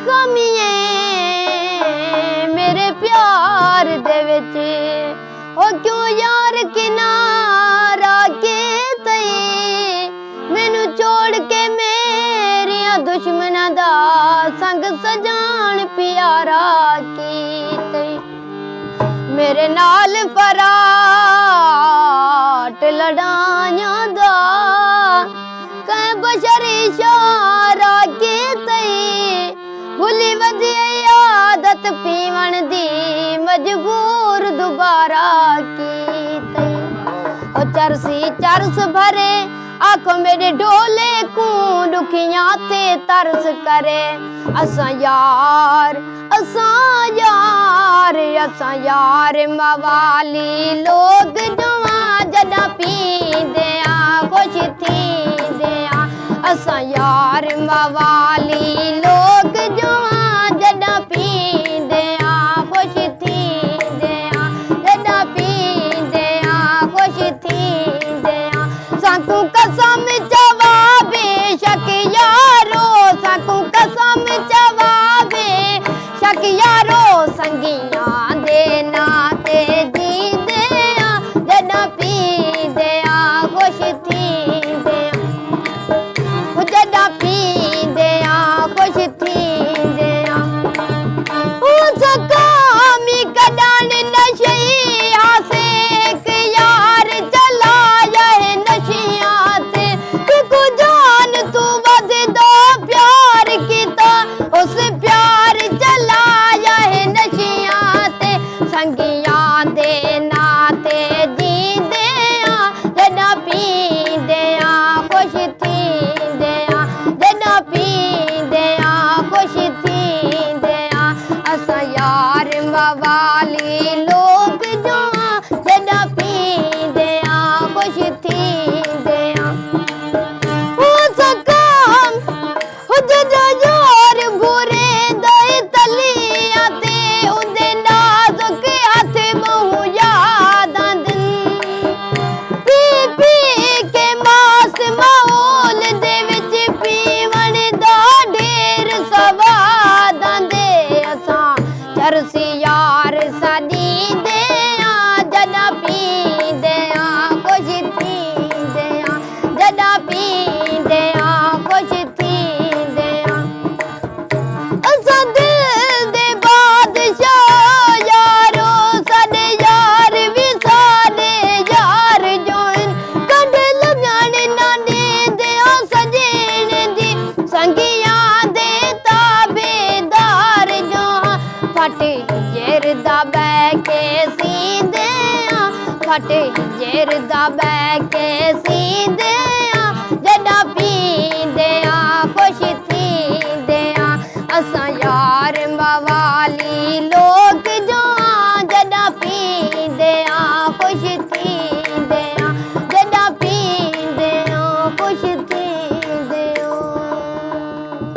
खामियां मेरे प्यार दे विच ओ क्यों यार किनारा के तई मैनू छोड़ के मेरिया दुश्मना दा संग सजान प्यारा की तई मेरे नाल फराट लड़ाइयां दा कह बशर इशारा के तई भुली वधी आदत पीवण दी मजबूर दोबारा की तई ओ चरसी चरस भरे आखो मेरे ढोले को दुखियां ते तरस करे असां यार मवाली लोग जवा जदा पींदे आ खुश थींदे आ असां यार मवाली लोग जवा जदा पींदे आ खुश थींदे आ जदा पींदे आ खुश थींदे आ साकू कसम चवा बेशक यारो साकू कसम चवा बेशक यारो संगियां दे नाते जींदे आ जदा पींदे आ खुश थींदे आ जदा पींदे आ खुश थींदे आ ओ सकामी कडान नशई आसेक यार चलाया है नशियां ते को जान तू वधदा प्यार कीता उस प्यार चलाया है नशियां ते संगियां दे नाते जींदे आ जदा पींदे आ खुश थींदे आ जदा पींदे आ खुश थींदे आ असां यार मवाली लोग जो जदा पींदे आ खुश थींदे आ ओ सकाम जदा यार बुरे दे तलिया ते उदे नाजुक हथ बहु याद आंदन पी पी के मास माहौल दे विच पीवण दा ढेर सवाद आंदे असां चरसी यार साडी दे आ जदा पींदे आ खुश थींदे आ जदा पींदे आ खुश थींदे आ असां दिल दे बादशाह यारो साडे यार भी साडे यार जोन कढ लगण ना देंदे आ सजण दी संगियां दे ताबेदार जो फट हिजर दा बै के सींदे आ फट हिजर दा बै के सींदे आ जदा पींदे आ खुश थींदे आ असां यार मवाली लोग जो जदा पींदे आ खुश थी